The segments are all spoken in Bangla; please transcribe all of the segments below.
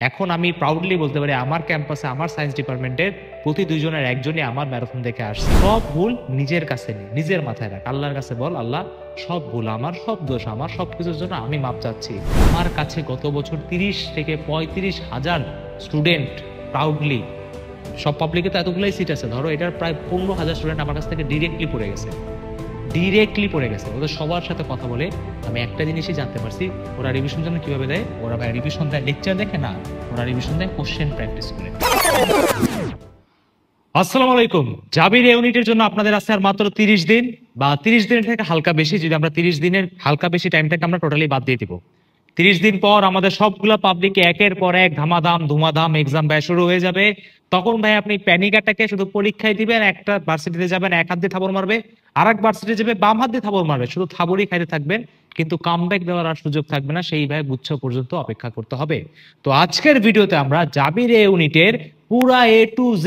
এখন আমি প্রাউডলি বলতে পারি আমার ক্যাম্পাসে আমার সায়েন্স ডিপার্টমেন্টের প্রতি দুইজনের একজনই আমার ম্যারাথন দেখে আসছে। সব ভুল নিজের কাছে নেই, নিজের মাথায় রাখ, আল্লাহর কাছে বল, আল্লাহ সব ভুল আমার, সব দোষ আমার, সবকিছুর জন্য আমি মাপ চাচ্ছি। আমার কাছে গত বছর 30 থেকে 35 হাজার স্টুডেন্ট প্রাউডলি, সব পাবলিকে তো এতগুলাই সিট আছে, ধরো এটার প্রায় 15,000 স্টুডেন্ট আমার কাছ থেকে ডিরেক্টলি পড়ে গেছে। ওদের সবার সাথে কথা বলে আমি একটা জিনিসই জানতে পারছি, ওরা রিভিশন জন্য কিভাবে দেয়, ওরা রিভিশন দেয় লেকচার দেখে না, ওরা রিভিশন দেয় কোশ্চেন প্র্যাকটিস করে। আসসালামু আলাইকুম। জাবির ইউনিটের জন্য আপনাদের আছে আর মাত্র 30 দিন, বা 30 দিনের থেকে হালকা বেশি, যদি আমরা 30 দিনের হালকা বেশি টাইমটাকে আমরা টোটালি বাদ দিয়ে দিব। 30 দিন পর আমাদের সবগুলা পাবলিকে একের পর এক ধামাধাম ধুমাধাম এক্সাম ব্যয় শুরু হয়ে যাবে। তখন ভাই আপনি প্যানিক অ্যাটাকে শুধু পরীক্ষায় দিবেন, একটা ভার্সিটিতে যাবেন এক হাত দিয়ে থাবর মারবে, আর এক ভার্সিটি যাবে বাম হাত দিয়ে থাবর মারবে, শুধু থাবরই খাইতে থাকবেন, কিন্তু কামব্যাক দেওয়ার আর সুযোগ থাকবে না, সেই ভাই গুচ্ছ পর্যন্ত অপেক্ষা করতে হবে। তো আজকের ভিডিওতে আমরা জাবির ইউনিটের পুরা A to Z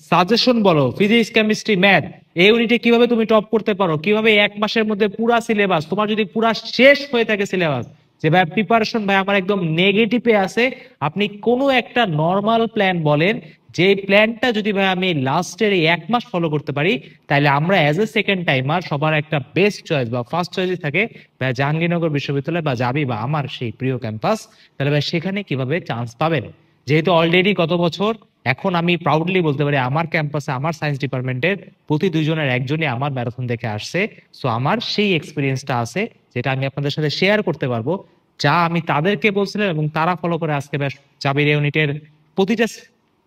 সাজেশন বলো, ফিজিক্স কেমিস্ট্রি ম্যাথ, এই ইউনিটে কিভাবে তুমি টপ করতে পারো, কিভাবে এক মাসের মধ্যে পুরা সিলেবাস তোমার যদি পুরা শেষ হয়ে থাকে সিলেবাস, যে ভাই প্রিপারেশন ভাই আমার একদম নেগেটিভে আছে, আপনি কোনো একটা নর্মাল প্ল্যান বলেন, যে প্ল্যানটা যদি ভাই আমি লাস্টের এই এক মাস ফলো করতে পারি, তাহলে আমরা অ্যাজ এ সেকেন্ড টাইমার সবার একটা বেস্ট চয়েস বা ফার্স্ট চয়েসই থাকে ভাই জাহাঙ্গীরনগর বিশ্ববিদ্যালয় বা যাবি বা আমার সেই প্রিয় ক্যাম্পাস। তাহলে ভাই সেখানে কিভাবে চান্স পাবেন, যেহেতু অলরেডি গত বছর, এখন আমি প্রাউডলি বলতে পারি আমার ক্যাম্পাসে আমার সায়েন্স ডিপার্টমেন্টের প্রতি দুইজনের একজনই আমার ম্যারাথন দেখে আসছে। সো আমার সেই এক্সপিরিয়েন্সটা আছে, যেটা আমি আপনাদের সাথে শেয়ার করতে পারবো, যা আমি তাদেরকে বলছিলাম এবং তারা ফলো করে আজকে বেশ জাবির ইউনিটের প্রতিটা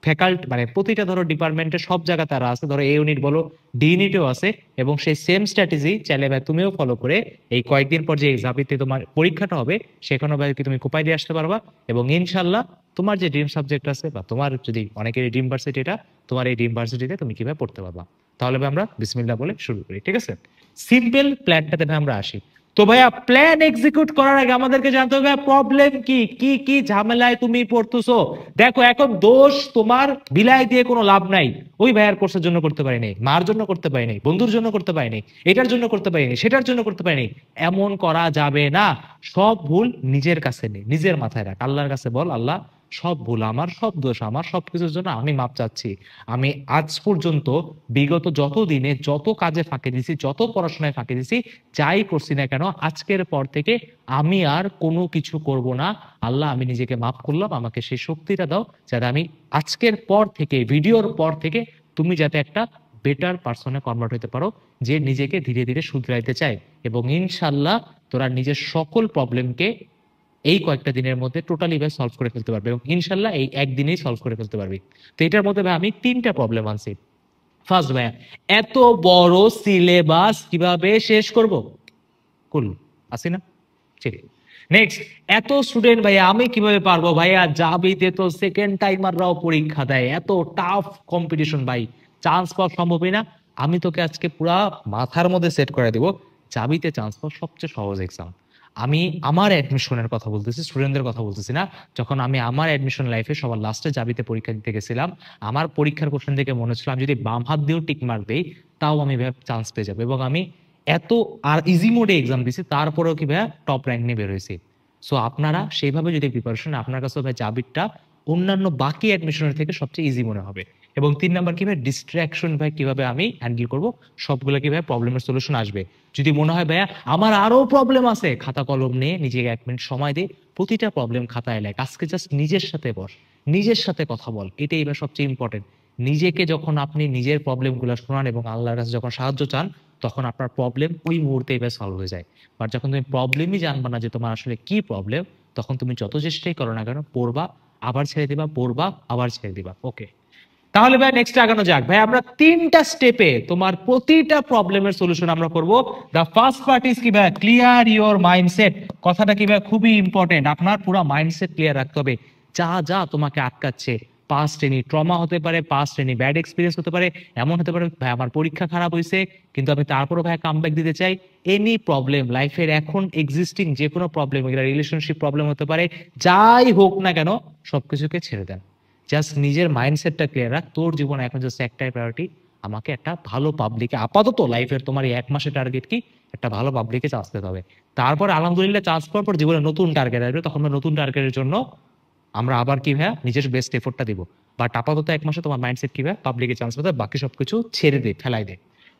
ফ্যাকাল্টি, মানে প্রতিটা ধরো ডিপার্টমেন্টের সব জায়গা তারা আছে, ধরো এ ইউনিট বলো ডি ইউনিটও আছে, এবং সেই সেম স্ট্র্যাটেজি চাইলে ভাই তুমিও ফলো করে এই কয়েকদিন পর যে জাবিতে তোমার পরীক্ষাটা হবে সেখানেও ভাই কি তুমি কোপাই দিয়ে আসতে পারবা। এবং ইনশাল্লাহ তোমার যে ড্রিম সাবজেক্ট আছে, বা তোমার যদি অনেকের ড্রিম ভার্সিটি এটা, তোমার এই ড্রিম ভার্সিটিতে তুমি কিভাবে পড়তে পারবা। তাহলে ভাই আমরা বিসমিল্লাহ বলে শুরু করি, ঠিক আছে? সিম্পল প্ল্যানটাতে ভাই আমরা আসি। তো ভাইয়া প্ল্যান এক্সিকিউট করার আগে আমাদেরকে জানতে হবে প্রবলেম কি কি কি ঝামেলায় তুমি পড়তেছো। দেখো এখন দোষ তোমার বিলাই দিয়ে কোনো লাভ নাই। ওই ভাইয়ার কোর্সের জন্য করতে পারিনি, মার জন্য করতে পারিনি, বন্ধুর জন্য করতে পারিনি, এটার জন্য করতে পারিনি, সেটার জন্য করতে পারিনি, এমন করা যাবে না। সব ভুল নিজের কাছে নেই, নিজের মাথায় রাখ, আল্লাহর কাছে বল, আল্লাহ সব ভুল আমার, সব দোষ আমার, সবকিছুর জন্য আমি মাপ চাচ্ছি। আমি আজ পর্যন্ত বিগত যত দিনে যত কাজে ফাঁকি দিছি, যত পড়াশোনায় ফাঁকি দিছি, যাই করছি না কেন, আজকের পর থেকে আমি আর কোনো কিছু করব না। আল্লাহ আমি নিজেকে মাফ করলাম, আমাকে সেই শক্তিটা দাও যাতে আমি আজকের পর থেকে, ভিডিওর পর থেকে, তুমি যাতে একটা বেটার পার্সনে কনভার্ট হতে পারো, যে নিজেকে ধীরে ধীরে শুধরাইতে চায়। এবং ইনশাল্লাহ তোরা নিজের সকল প্রবলেমকে এই কয়েকটা দিনের মধ্যে টোটালি ভাই সলভ করে ফেলতে পারবে, এবং ইনশাল্লাহ এই একদিনেই সলভ করে ফেলতে পারবি। তো এটার মধ্যে ভাই আমি 3টা প্রবলেম আনছি। ফার্স্ট ভাইয়া, এত বড় সিলেবাস কিভাবে শেষ করব? কুল আসি না, ঠিক। নেক্সট, এত স্টুডেন্ট ভাইয়া আমি কিভাবে পারবো? ভাইয়া জাবিতে তো সেকেন্ড টাইমাররাও পরীক্ষা দেয়, এত টাফ কম্পিটিশন ভাই, চান্স পাওয়া সম্ভবই না। আমি তোকে আজকে পুরা মাথার মধ্যে সেট করে দিব, জাবিতে চান্স পাওয়া সবচেয়ে সহজ এক্সাম। আমি আমার অ্যাডমিশনের কথা বলতেছি, স্টুডেন্টদের কথা বলতেছি না। যখন আমি আমার অ্যাডমিশন লাইফে সবার লাস্টে জাবিতে পরীক্ষা দিতে গেছিলাম, আমার পরীক্ষার কোশ্চেন দেখে মনে হচ্ছিল আমি যদি বাম হাত দিয়েও টিক মার্ক দেই তাও আমি চান্স পেয়ে যাবো। এবং আমি এত আর ইজি মোডে এক্সাম দিছি, তারপরেও কি ভাইয়া টপ র্যাঙ্ক নিয়ে বের হয়েছি। সো আপনারা সেইভাবে যদি প্রিপারেশন, আপনার কাছে ভাই জাবিরটা অন্যান্য বাকি অ্যাডমিশনের থেকে সবচেয়ে ইজি মনে হবে। এবং 3 নাম্বার কি ভাই, ডিস্ট্রাকশন ভাই কিভাবে আমি হ্যান্ডেল করব, সবগুলো কি ভাই প্রবলেমের সলিউশন আসবে। যদি মনে হয় ভাইয়া আমার আরো প্রবলেম আছে, খাতা কলম নিয়ে নিজেকে 1 মিনিট সময় দিয়ে প্রতিটা প্রবলেম খাতায় লেখ। আজকে জাস্ট নিজের সাথে বস, নিজের সাথে কথা বল, এটাই এবার সবচেয়ে ইম্পর্টেন্ট। নিজেকে যখন আপনি নিজের প্রবলেম গুলো শোনান এবং আল্লাহর কাছে যখন সাহায্য চান, তখন আপনার প্রবলেম ওই মুহূর্তে এবার সলভ হয়ে যায়। বাট যখন তুমি প্রবলেমই জানবা না যে তোমার আসলে কি প্রবলেম, তখন তুমি যত চেষ্টাই করো না কেন, পড়বা আবার ছেড়ে দিবা, পড়বা আবার ছেড়ে দিবা। ওকে, তাহলে ভাই নেক্সট আগানো যাক। ভাই আমরা 3টা স্টেপে তোমার প্রতিটা প্রবলেমের সলিউশন আমরা করব। দা ফার্স্ট পার্ট ইজ কি ভাই, ক্লিয়ার ইওর মাইন্ডসেট। কথাটা কি ভাই খুবই ইম্পর্টেন্ট, আপনার পুরো মাইন্ডসেট ক্লিয়ার রাখতে হবে। যা যা তোমাকে আটকাচ্ছে, পাস্ট এনি ট্রমা হতে পারে, পাস্ট এনি ব্যাড এক্সপিরিয়েন্স হতে পারে, এমন হতে পারে ভাই আমার পরীক্ষা খারাপ হয়েছে কিন্তু আমি তারপরও ভাই কামব্যাক দিতে চাই। এনি প্রবলেম লাইফের এখন এক্সিস্টিং যে কোনো প্রবলেম, এটা রিলেশনশিপ প্রবলেম হতে পারে, যাই হোক না কেন সবকিছুকে ছেড়ে দেন। জাস্ট নিজের মাইন্ডসেটটা ক্লিয়ার রাখ। তোর জীবনে এখন জাস্ট একটাই প্রায়োরিটি, আমাকে একটা ভালো পাবলিকে, আপাতত লাইফের তোমার এই 1 মাসের টার্গেট কি, একটা ভালো পাবলিকে চান্স পেতে হবে। তারপর আলহামদুলিল্লাহ চান্স পাওয়ার পর জীবনে নতুন টার্গেট আসবে, তখন নতুন টার্গেটের জন্য আমরা আবার কি ভাইয়া নিজের বেস্ট এফোর্টটা দিব। বাট আপাতত 1 মাসে তোমার মাইন্ডসেট কি ভাইয়া পাবলিকে চান্স পেতে, বাকি সবকিছু ছেড়ে দে, ফেলাই দে।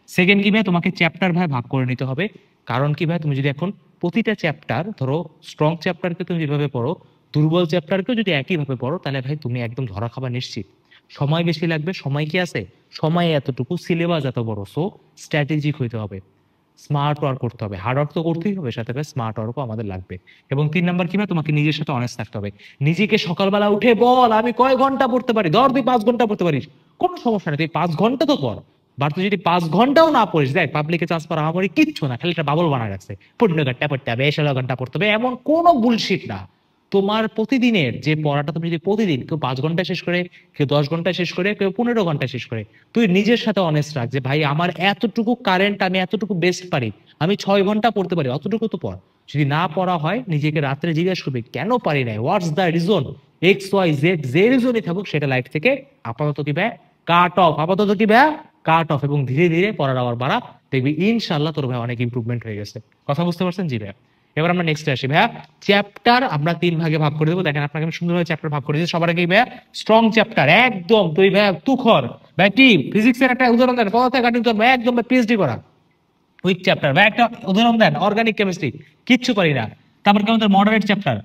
সেকেন্ড কি ভাইয়া, তোমাকে চ্যাপ্টার ভাই ভাগ করে নিতে হবে। কারণ কি ভাই, তুমি যদি এখন প্রতিটা চ্যাপ্টার ধরো, স্ট্রং চ্যাপ্টারকে তুমি যেভাবে পড়ো, দুর্বল চ্যাপ্টারকেও যদি একইভাবে পড়ো, তাহলে ভাই তুমি একদম ধরা খাবার নিশ্চিত। সময় বেশি লাগবে, সময় কি আছে, সময় এতটুকু, সিলেবাস এত বড়, সো স্ট্র্যাটেজিক হইতে হবে, স্মার্ট ওয়ার্ক করতে হবে। হার্ড ওয়ার্ক তো করতেই হবে, সাথে স্মার্ট ওয়ার্কও আমাদের লাগবে। এবং 3 নাম্বার কি ভাই, তোমাকে নিজের সাথে অনেস্ট থাকতে হবে। নিজেকে সকালবেলা উঠে বল আমি কয় ঘন্টা পড়তে পারি, ধর তুই 5 ঘন্টা পড়তে পারিস, কোনো সমস্যা নেই, তুই 5 ঘন্টা তো পড়। বাট তুই যদি 5 ঘন্টাও না পড়িস, দেখ পাবলিকে চান্স পাওয়া আমারই কিচ্ছু না, খালি একটা বাবল বানায় রাখছে, 15 ঘন্টা পড়তে হবে, 16 ঘন্টা পড়তে হবে, এমন কোনো বুলশিট না। তোমার প্রতিদিনের যে পড়াটা তুমি যদি প্রতিদিন, কেউ 5 ঘন্টা শেষ করে, কেউ 10 ঘন্টা শেষ করে, কেউ 15 ঘন্টা শেষ করে, তুই নিজের সাথে অনেস্ট রাখ যে ভাই আমার এতটুকু কারেন্ট, আমি এতটুকু বেস্ট পারি, আমি 6 ঘন্টা পড়তে পারি, অতটুকু তো পড়। যদি না পড়া হয়, নিজেকে রাত্রে জিজ্ঞেস করবে কেন পারি নাই, what's the reason, X Y Z, যে রিজনই থাকুক সেটা লাইফ থেকে আপাতত কি ভাই কাট অফ, আপাতত কি ভাই কাট অফ, এবং ধীরে ধীরে পড়ার আবার বাড়া, দেখবি ইনশাল্লাহ তোর ভাই অনেক ইমপ্রুভমেন্ট হয়ে গেছে। কথা বুঝতে পারছেন? জি ভাই। এবার আমরা নেক্সট আসি ভাইয়া, চ্যাপ্টার আমরা 3 ভাগে ভাগ করে দেবো। দেখেন আপনাকে আমি সুন্দরভাবে চ্যাপ্টার ভাগ করে দিয়েছি। সবার আগে ভাইয়া স্ট্রং চ্যাপ্টার, একদম তুই ভাইয়া তুখর ভাই, কি ফিজিক্সের একটা উদাহরণ দেন, পদার্থ কাটিং তোর ভাই একদম পিএইচডি করা। উইক চ্যাপ্টার ভাই একটা উদাহরণ দেন, অর্গানিক কেমিস্ট্রি, কিচ্ছু পারি না। তারপর কেমন মডারেট চ্যাপ্টার,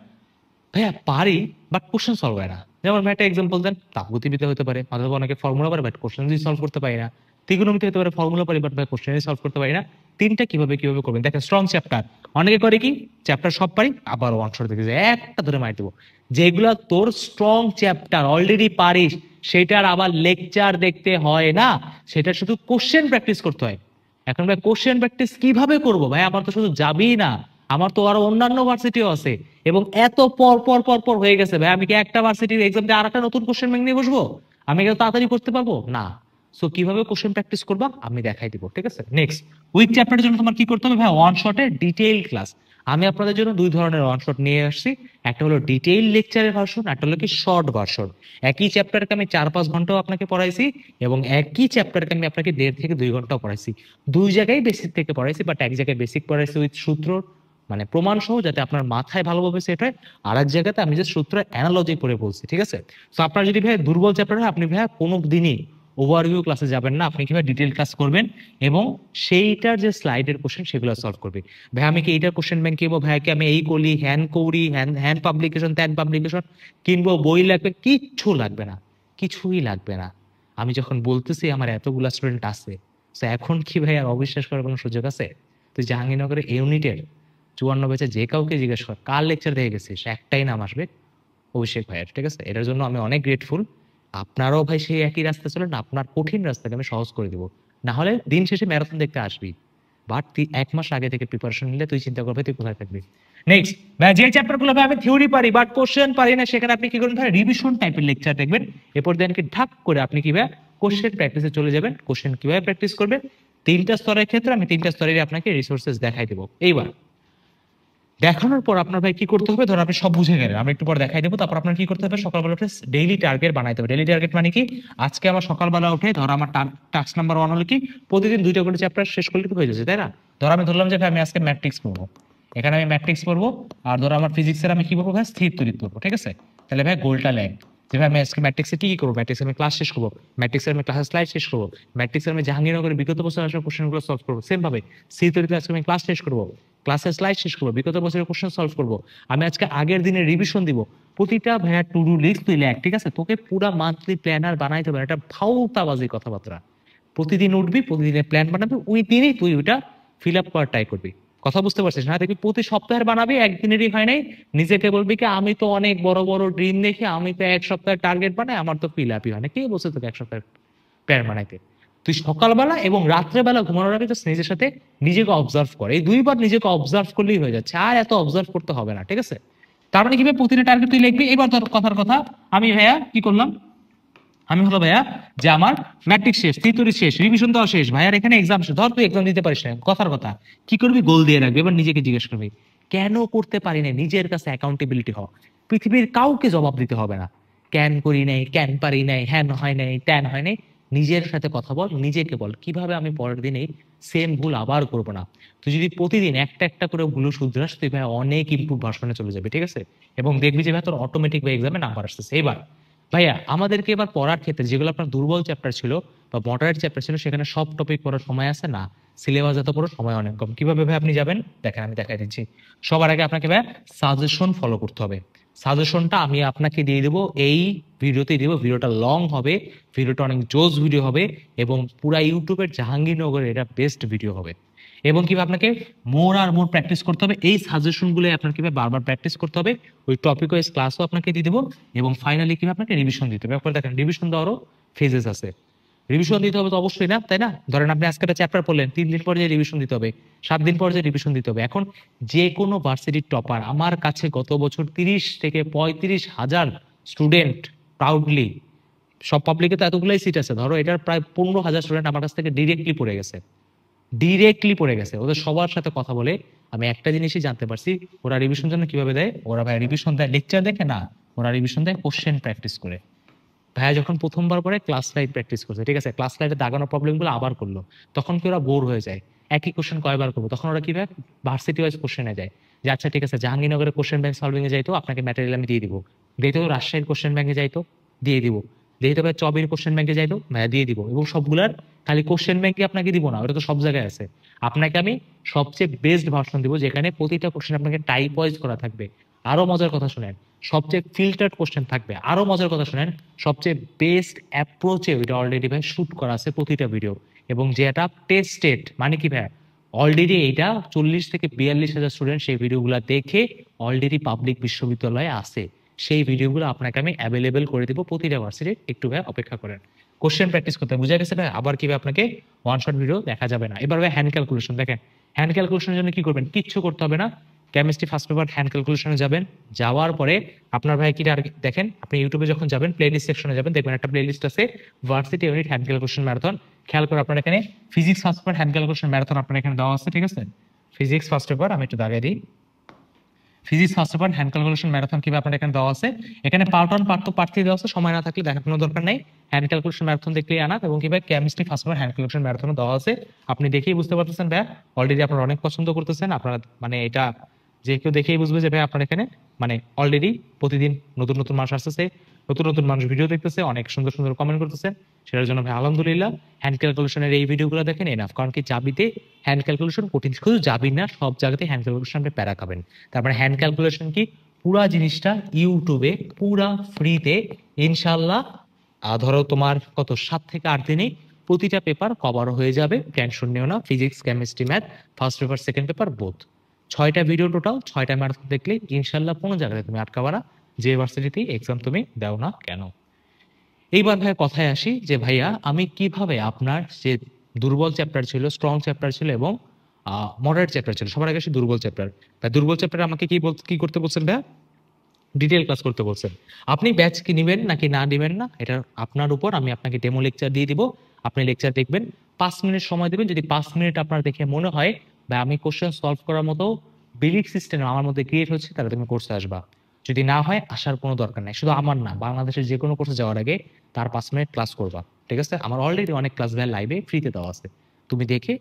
ভাইয়া পারি বাট কোশ্চেন সলভ হয় না। যেমন ভাই একটা এক্সাম্পল দেন, তাপগতিবিদ্যা হতে পারে, অথবা অনেকে ফর্মুলা পারে বাট কোশ্চেন সলভ করতে পারি না। ত্রিকোণমিতি হতে পারে, ফর্মুলা পারি বাট ভাই কোশ্চেন সলভ করতে পারি না। 3টা কিভাবে কিভাবে করবেন দেখেন। স্ট্রং চ্যাপ্টার অনেকে করে কি, চ্যাপ্টার সব পারি, আবার ওয়ান শট দেখে একটা ধরে মার দেবো। যেগুলা তোর স্ট্রং চ্যাপ্টার অলরেডি পারিস, সেটার আবার লেকচার দেখতে হয় না, সেটা শুধু কোশ্চেন প্র্যাকটিস করতে হয়। এখন ভাই কোশ্চেন প্র্যাকটিস কিভাবে করবো ভাই, আমার তো শুধু যাবি না, আমার তো আরো অন্যান্য ভার্সিটিও আছে, এবং এত পর পর পর পর হয়ে গেছে ভাই, আমি কি একটা ভার্সিটির এক্সাম দিয়ে আর একটা নতুন কোশ্চেন ব্যাংক নিয়ে বসবো? আমি কি তাড়াতাড়ি করতে পারবো না? সো কিভাবে কোশ্চেন প্র্যাকটিস করবা আমি দেখাই দিব, ঠিক আছে? নেক্সট, উইক চ্যাপ্টারের জন্য তোমার কি করতে হবে ভাই, ওয়ান শটে ডিটেইল ক্লাস। আমি আপনাদের জন্য 2 ধরনের ওয়ান শট নিয়ে আসছি, একটা হলো ডিটেইল লেকচারের ভার্সন, একটা হলো কি শর্ট ভার্সন। একই চ্যাপ্টারকে আমি 4-5 ঘন্টাও আপনাকে পড়াইছি, এবং একই চ্যাপ্টারকে আমি আপনাকে 1.5 থেকে 2 ঘন্টাও পড়াইছি। 2 জায়গায় বেসিক থেকে পড়াইছি, বাট এক জায়গায় বেসিক পড়াইছি উইথ সূত্র, মানে প্রমাণ সহ, যাতে আপনার মাথায় ভালোভাবে সেট হয়। আর এক জায়গাতে আমি যে সূত্র অ্যানালজি করে বলছি, ঠিক আছে? তো আপনার যদি ভাই দুর্বল চ্যাপ্টার হয়, আপনি ভাই কোনো দিনই ওভারভিউ ক্লাসে যাবেন না, আপনি কিভাবে ডিটেইল ক্লাস করবেন, এবং সেইটার যে স্লাইডের কোশ্চেন সেগুলো সলভ করবে। ভাই আমি কি এইটার কোশ্চেন ব্যাংক কিনবো, ভাই কি আমি এই করি, হ্যান কৌরি, হ্যান পাবলিকেশন, ত্যান পাবলিকেশন কিনবো, বই লাগবে, কিচ্ছু লাগবে না, কিছুই লাগবে না। আমি যখন বলতেছি আমার এতগুলা স্টুডেন্ট আছে, তো এখন কি ভাই আর অবিশ্বাস করার কোনো সুযোগ আছে? তুই জাহাঙ্গীরনগরের ইউনিটের 54 ব্যাচে যে কাউকে জিজ্ঞেস কর কার লেকচার দেখে গেছিস, একটাই নাম আসবে, অভিষেক ভাইয়ের, ঠিক আছে? এটার জন্য আমি অনেক গ্রেটফুল। আপনারাও ভাই সেই একই রাস্তা চলেন, আপনার কঠিন রাস্তাকে আমি সহজ করে দিব। না হলে দিন শেষে ম্যারাথন দেখতে আসবি, বাট তুই 1 মাস আগে থেকে প্রিপারেশন নিলে তুই চিন্তা করবে তুই কোথায় থাকবি। নেক্সট ভাই, যে চ্যাপ্টার গুলো ভাই আমি থিওরি পারি বাট কোশ্চেন পারি না, সেখানে আপনি কি করবেন ভাই, রিভিশন টাইপের লেকচার দেখবেন। এরপর দেন কি ঢাক করে আপনি কি ভাই কোশ্চেন প্র্যাকটিসে চলে যাবেন। কোশ্চেন কিভাবে প্র্যাকটিস করবেন, 3টা স্তরের ক্ষেত্রে আমি 3টা স্তরের আপনাকে রিসোর্সেস দেখাই দেবো। এইবার দেখানোর পর আপনার ভাই কি করতে হবে, ধর আপনি সব বুঝে গেলেন, আমি একটু পর দেখাই দেবো। তারপর আপনার কি করতে হবে, সকালবেলা উঠে ডেইলি টার্গেট বানাইতে হবে। ডেইলি টার্গেট মানে কি, আজকে আমার সকালবেলা উঠে ধর আমার টাস্ক নাম্বার 1 হলো কি, প্রতিদিন 2টা করে চ্যাপ্টার শেষ করলে কি হয়ে যাচ্ছে, তাই না? ধর আমি ধরলাম যে ভাই আমি আজকে ম্যাট্রিক্স পড়বো, এখানে আমি ম্যাট্রিক্স পড়বো। আর ধর আমার ফিজিক্সের আমি কি পড়বো ভাই, স্থির তড়িৎ পড়বো, ঠিক আছে? তাহলে ভাই গোলটা লেখ যে ভাই আমি আজকে ম্যাট্রিক্সে কি করবো, ম্যাট্রিক্সে আমি ক্লাস শেষ করবো, ম্যাট্রিক্সের আমি ক্লাসের স্লাইড শেষ করবো, ম্যাট্রিক্সের আমি জাহাঙ্গীরনগরের বিগত বছর আসা কোশ্চেনগুলো সলভ করবো। সেম ভাবে স্থির তড়িৎ আজকে আমি ক্লাস শেষ করবো, ক্লাসের স্লাইড শেষ করবো, বিগত বছরের কোশ্চেন সলভ করবো। আমি আজকে আগের দিনের রিভিশন দিব। প্রতিটা ভাইয়া টু ডু লিস্ট তুই লেখ, ঠিক আছে? তোকে পুরা মান্থলি প্ল্যানার বানাইতে হবে, এটা ফাউতাবাজি কথাবার্তা। প্রতিদিন উঠবি, প্রতিদিনের প্ল্যান বানাবি, ওই দিনই তুই ওইটা ফিল আপ করার ট্রাই করবি। কথা বুঝতে পারছিস না? দেখবি প্রতি সপ্তাহের বানাবি, একদিনেরই হয় নাই, নিজেকে বলবি কি আমি তো অনেক বড় বড় ড্রিম দেখি, আমি তো 1 সপ্তাহের টার্গেট বানাই, আমার তো ফিল আপই হয় না। কে বলছে তোকে 1 সপ্তাহের প্ল্যান বানাইতে? তুই সকালবেলা এবং রাত্রেবেলা ঘুমানোর আগে জাস্ট নিজের সাথে নিজেকে অবজার্ভ কর, এই 2বার নিজেকে অবজার্ভ করলেই হয়ে যাচ্ছে, আর এত অবজার্ভ করতে হবে না, ঠিক আছে? তার মানে কিভাবে প্রতিটা টার্গেট তুই লিখবি। এবার তোর কথার কথা, আমি ভাইয়া কি করলাম, আমি হলো ভাইয়া যে আমার ম্যাট্রিক শেষ, থিওরি শেষ, রিভিশন দেওয়া শেষ, ভাইয়ার এখানে এক্সাম শেষ। ধর তুই এক্সাম দিতে পারিস না, কথার কথা কি করবি, গোল দিয়ে রাখবি। এবার নিজেকে জিজ্ঞেস করবি কেন করতে পারি না, নিজের কাছে অ্যাকাউন্টেবিলিটি হও। পৃথিবীর কাউকে জবাব দিতে হবে না, কেন করি নাই, কেন পারি নাই, হ্যান হয় নাই, ত্যান হয় নাই, নিজের সাথে কথা বল, নিজেকে বল কিভাবে আমি পরের দিন এই সেম ভুল আবার করবো না। তুই যদি প্রতিদিন একটা একটা করে ভুল শুধরাস, তুই ভাই অনেক ইমপ্রুভ ভার্সনে চলে যাবে, ঠিক আছে? এবং দেখবি যে ভাই তোর অটোমেটিক ভাই এক্সামে নাম্বার আসতেছে। এবার ভাইয়া আমাদেরকে এবার পড়ার ক্ষেত্রে যেগুলো আপনার দুর্বল চ্যাপ্টার ছিল বা মডারেট চ্যাপ্টার ছিল, সেখানে সব টপিক পড়ার সময় আছে না, সিলেবাস এত বড়, সময় অনেক কম। কিভাবে ভাই আপনি যাবেন দেখেন, আমি দেখাই দিচ্ছি। সবার আগে আপনাকে ভাই সাজেশন ফলো করতে হবে। সাজেশনটা আমি আপনাকে দিয়ে দেবো এই ভিডিওতে দিব। ভিডিওটা লং হবে, ভিডিওটা অনেক জোস ভিডিও হবে এবং পুরা ইউটিউবের জাহাঙ্গীরনগরের এটা বেস্ট ভিডিও হবে। এবং কিভাবে আপনাকে মোর আর মোর প্র্যাকটিস করতে হবে, এই সাজেশনগুলো আপনার কিভাবে বারবার প্র্যাকটিস করতে হবে, ওই টপিক ওয়াইজ ক্লাসও আপনাকে দিয়ে দেবো। এবং ফাইনালি কিভাবে আপনাকে রিভিশন দিতে হবে। আপনার দেখেন রিভিশন দেওয়ারও ফেজেস আছে। রিভিশন দিতে হবে তো অবশ্যই না, তাই না? ধরেন আপনি আজকে একটা চ্যাপ্টার পড়লেন, 3 দিন পর যে রিভিশন দিতে হবে, 7 দিন পর যে রিভিশন দিতে হবে। এখন যে কোনো ভার্সিটির টপার আমার কাছে গত বছর 30 থেকে 35 হাজার স্টুডেন্ট প্রাউডলি, সব পাবলিকে তো এতগুলাই সিট আছে, ধরো এটার প্রায় 15 হাজার স্টুডেন্ট আমার কাছ থেকে ডিরেক্টলি পড়ে গেছে, ডিরেক্টলি পড়ে গেছে। ওদের সবার সাথে কথা বলে আমি একটা জিনিসই জানতে পারছি, ওরা রিভিশন জন্য কিভাবে দেয়। ওরা ভাই রিভিশন দেয় লেকচার দেখে না, ওরা রিভিশন দেয় কোশ্চেন প্র্যাকটিস করে। ভাইয়া যখন প্রথমবার পরে ক্লাস লাইট প্র্যাকটিস করছে, ঠিক আছে, ক্লাস লাইটে দাগানো প্রবলেমগুলো আবার করলো, তখন কি ওরা বোর হয়ে যায়, একই কোশ্চেন কয়বার করবো, তখন ওরা কি ভাই ভার্সিটি ওয়াইজ কোশ্চেনে যায়। যে আচ্ছা ঠিক আছে, জাহাঙ্গীরনগরের কোশ্চেন ব্যাংক সলভিং এ যাইতো, আপনাকে ম্যাটেরিয়াল আমি দিয়ে দিব। দিতে রাজশাহীর কোশ্চেন ব্যাংকে যাইতো, দিয়ে দিব। দিতে ভাই চবির কোশ্চেন ব্যাংকে যাইতো, ভাইয়া দিয়ে দিব। এবং সবগুলার খালি কোশ্চেন ব্যাংকে আপনাকে দিব না, ওটা তো সব জায়গায় আছে। আপনাকে আমি সবচেয়ে বেস্ট ভার্সন দিব, যেখানে প্রতিটা কোশ্চেন আপনাকে টাইপ ওয়াইজ করা থাকবে। আরো মজার কথা শুনেন, সবচেয়ে ফিল্টার্ড কোশ্চেন থাকবে। আরো মজার কথা শুনেন, সবচেয়ে বেস্ট অ্যাপ্রোচে ওইটা অলরেডি ভাই শুট করা আছে প্রতিটা ভিডিও। এবং যেটা টেস্টেড, মানে কি ভাই অলরেডি এইটা 40 থেকে 42 হাজার স্টুডেন্ট সেই ভিডিওগুলো দেখে অলরেডি পাবলিক বিশ্ববিদ্যালয়ে আছে। সেই ভিডিওগুলো আপনাকে আমি অ্যাভেলেবেল করে দিব প্রতিটা ভার্সিটির, একটু ভাই অপেক্ষা করেন। কোশ্চেন প্র্যাকটিস করতে বুঝা গেছে ভাই? আবার কিভাবে আপনাকে ওয়ান শট ভিডিও দেখা যাবে না। এবার ভাই হ্যান্ড ক্যালকুলেশন দেখেন। হ্যান্ড ক্যালকুলেশনের জন্য কি করবেন? কিচ্ছু করতে হবে না। কেমিস্ট্রি ফার্স্ট পেপার হ্যান্ড ক্যালকুলেশনে যাবেন, যাওয়ার পরে আপনার ভাই কি দেখেন, আপনি ইউটিউবে যখন যাবেন প্লেলিস্ট সেকশনে যাবেন, দেখবেন একটা প্লেলিস্ট আছে varsity unit hand calculation marathon. খেয়াল করে আপনার এখানে physics first paper hand calculation marathon আপনার এখানে দেওয়া আছে, ঠিক আছে? ফিজিক্স ফার্স্ট পেপার আমি একটু দাগিয়ে দিই, physics first paper hand calculation marathon কিভাবে আপনার এখানে দেওয়া আছে। এখানে পার্ট 1 পার্ট 2 পার্ট 3 দেওয়া আছে, সময় না থাকলে দেখার কোনো দরকার নেই, হ্যান্ড ক্যালকুলেশন ম্যারাথন দেখলেই আনা। এবং কিভাবে chemistry first paper hand calculation marathon দেওয়া আছে, আপনি দেখেই বুঝতে পারতেছেন ভাই অলরেডি আপনারা অনেক পছন্দ করতেছেন। আপনারা মানে এটা যে কেউ দেখেই বুঝবে যে ভাই আপনার এখানে মানে অলরেডি প্রতিদিন নতুন নতুন মানুষ আসতেছে, নতুন নতুন মানুষ ভিডিও দেখতেছে, অনেক সুন্দর সুন্দর কমেন্ট করতেছে, সেটার জন্য ভাই আলহামদুলিল্লাহ। হ্যান্ড ক্যালকুলেশনের এই ভিডিওগুলো দেখেন এনাফ, কারণ কি জাবিতে হ্যান্ড ক্যালকুলেশন কঠিন, শুধু জাবি না সব জায়গাতে হ্যান্ড ক্যালকুলেশন আপনি প্যারা খাবেন। তারপরে হ্যান্ড ক্যালকুলেশন কি পুরা জিনিসটা ইউটিউবে পুরা ফ্রিতে ইনশাল্লাহ, ধরো তোমার কত 7 থেকে 8 দিনে প্রতিটা পেপার কভার হয়ে যাবে, টেনশন নিও না। Physics chemistry math first paper second paper both, 6টা ভিডিও টোটাল, 6টা ম্যারাথন দেখলে ইনশাল্লাহ কোনো জায়গায় তুমি আটকাবা না, যে ইউনিভার্সিটিতেই এক্সাম তুমি দাও না কেন। এইবার ভাই কথায় আসি যে ভাইয়া আমি কিভাবে আপনার যে দুর্বল চ্যাপ্টার ছিল, স্ট্রং চ্যাপ্টার ছিল এবং মডারেট চ্যাপ্টার ছিল, সবার আগে আসি দুর্বল চ্যাপ্টার। ভাই দুর্বল চ্যাপ্টার আমাকে কি করতে বলছেন ভাইয়া? ডিটেল ক্লাস করতে বলছেন। আপনি ব্যাচ কি নেবেন নাকি না নেবেন না এটা আপনার উপর। আমি আপনাকে ডেমো লেকচার দিয়ে দিব, আপনি লেকচার দেখবেন, 5 মিনিট সময় দেবেন। যদি 5 মিনিট আপনার দেখে মনে হয় বা আমি কোশ্চেন সলভ করার মতো বিলিফ সিস্টেম আমার মধ্যে ক্রিয়েট হচ্ছে, তাহলে তুমি কোর্সে আসবা। যদি না হয় আসার কোনো দরকার নাই। শুধু আমার না, বাংলাদেশের যে কোনো কোর্সে যাওয়ার আগে তার 5 মিনিট ক্লাস করবা, ঠিক আছে? আমার অলরেডি অনেক ক্লাস ভাই লাইভে ফ্রিতে দেওয়া আছে, তুমি দেখে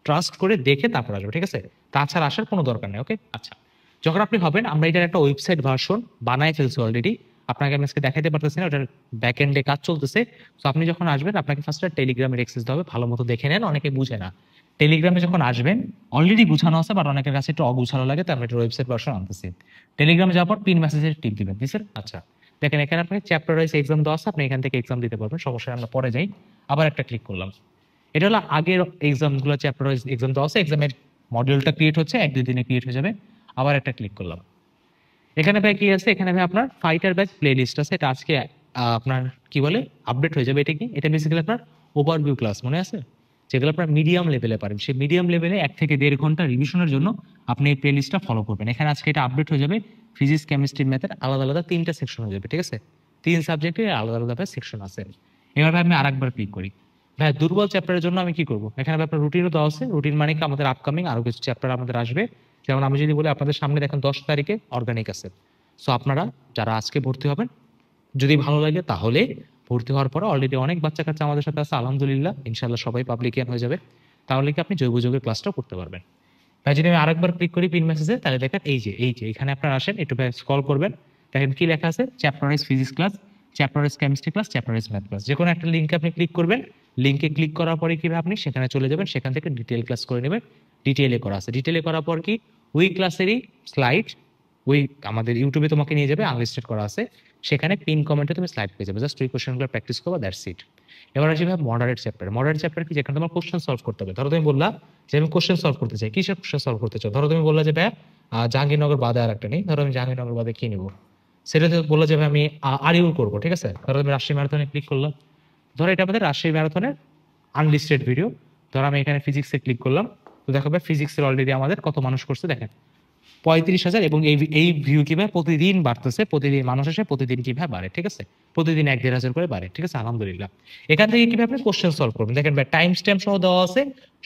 ট্রাস্ট করে দেখে তারপর আসবে, ঠিক আছে? তাছাড়া আসার কোনো দরকার নেই, ওকে? আচ্ছা, যখন আপনি হবেন, আমরা এটার একটা ওয়েবসাইট ভার্সন বানাই ফেলছি অলরেডি, আপনাকে আমি আজকে দেখাইতে পারতেছি না, ওটার ব্যাক এন্ডে কাজ চলতেছে। তো আপনি যখন আসবেন আপনাকে ফার্স্টে টেলিগ্রামের অ্যাক্সেস দিতে হবে, ভালো মতো দেখে নেন, অনেকে বুঝে না। টেলিগ্রামে যখন আসবেন অলরেডি গুছানো আছে, বাট অনেকের কাছে একটু অগুছানো লাগে, তো আমরা একটা ওয়েবসাইট ভার্সন আনতেছি। টেলিগ্রামে যাওয়ার পর পিন মেসেজের টিপ দিবেন, দিচ্ছেন? আচ্ছা দেখেন এখানে আপনাকে চ্যাপ্টার ওয়াইজ এক্সাম দেওয়া আছে, আপনি এখান থেকে এক্সাম দিতে পারবেন, সমস্যা নেই। আমরা পরে যাই, আবার একটা ক্লিক করলাম, এটা হলো আগের এক্সামগুলো চ্যাপ্টার ওয়াইজ এক্সাম দেওয়া আছে, এক্সামের মডিউলটা ক্রিয়েট হচ্ছে, 1-2 দিনে ক্রিয়েট হয়ে যাবে। আবার একটা ক্লিক করলাম, এখানে ভাই কি আছে, এখানে ভাই আপনার ফাইটার ব্যাচ প্লে লিস্ট আছে, এটা আজকে আপনার কি বলে আপডেট হয়ে যাবে। এটা কি? এটা বেসিক্যালি আপনার ওভারভিউ ক্লাস, মনে আছে, যেগুলো আপনার মিডিয়াম লেভেলে পারেন, সেই মিডিয়াম লেভেলে 1 থেকে 1.5 ঘন্টা রিভিশনের জন্য আপনি এই প্লে লিস্টটা ফলো করবেন। এখানে আজকে এটা আপডেট হয়ে যাবে, ফিজিক্স কেমিস্ট্রি ম্যাথের আলাদা আলাদা 3টা সেকশন হয়ে যাবে, ঠিক আছে? 3 সাবজেক্টের আলাদা আলাদা সেকশন আছে। এবার ভাই আমি আরেকবার ক্লিক করি, ভাই দুর্বল চ্যাপ্টারের জন্য আমি কি করবো, এখানে আপনার রুটিনও দেওয়া আছে। রুটিন মানে কি আমাদের আপকামিং আরো কিছু চ্যাপ্টার আমাদের আসবে। যেমন আমি যদি বলি আপনাদের সামনে দেখেন 10 তারিখে অর্গানিক আছে। সো আপনারা যারা আজকে ভর্তি হবেন, যদি ভালো লাগে তাহলে ভর্তি হওয়ার পরে অলরেডি অনেক বাচ্চা কাচ্চা আমাদের সাথে আছে, আলহামদুলিল্লাহ ইনশাল্লাহ সবাই পাবলিকিয়ান হয়ে যাবে। তাহলে কি আপনি জৈব যৌগের ক্লাসটাও করতে পারবেন। ভাই যদি আমি আরেকবার ক্লিক করি পিন মেসেজে, তাহলে দেখেন এই যে এখানে আপনারা আসেন, একটু স্ক্রল করবেন, দেখেন কি লেখা আছে, chapter wise physics class, chapter wise chemistry class, chapter wise math class. যে কোনো একটা লিঙ্কে আপনি ক্লিক করবেন, লিঙ্কে ক্লিক করার পরে কি আপনি সেখানে চলে যাবেন, সেখান থেকে ডিটেল ক্লাস করে নেবেন। ডিটেলে করা আছে, ডিটেলে করার পর কি ওই ক্লাসেরই স্লাইড ওই আমাদের ইউটিউবে তোমাকে নিয়ে যাবে, আনলিস্টেড করা আছে, সেখানে পিন কমেন্টে তুমি স্লাইড পেয়ে যাবে, জাস্ট ওই কোশ্চেনগুলো প্র্যাকটিস করবা, দ্যাটস ইট। এবার আসি ভাই মডারেট চ্যাপ্টার। মডারেট চ্যাপ্টার কি, যেখানে তোমার কোশ্চেন সলভ করতে হবে। ধরো তুমি বললা যে আমি কোশ্চেন সলভ করতে চাই, কিসের কোশ্চেন সলভ করতে চাও? ধরো তুমি বললা যে ভাই জাহাঙ্গীরনগর বাদে আর একটা নেই, ধরো আমি জাহাঙ্গীরনগর বাদে কি নিবো, সেটা বললো যে ভাই আমি আরইউ করবো, ঠিক আছে। ধরো তুমি রাজশাহী ম্যারাথনে ক্লিক করলাম, ধরো এটা আমাদের রাজশাহী ম্যারাথনের আনলিস্টেড ভিডিও। ধরো আমি এখানে ফিজিক্সে ক্লিক করলাম, তো দেখো ভাই ফিজিক্সের অলরেডি আমাদের কত মানুষ করছে দেখেন 35,000, এবং এই ভিউ কিভাবে প্রতিদিন বাড়তেছে, প্রতিদিন মানুষ আসে, প্রতিদিন কিভাবে বাড়ে, ঠিক আছে, প্রতিদিন 1-1.5 হাজার করে বাড়ে, ঠিক আছে, আলহামদুলিল্লাহ। এখান থেকে কিভাবে আপনি কোশ্চেন সলভ করবেন দেখেন ভাই, টাইম স্ট্যাম্প সহ দেওয়া আছে,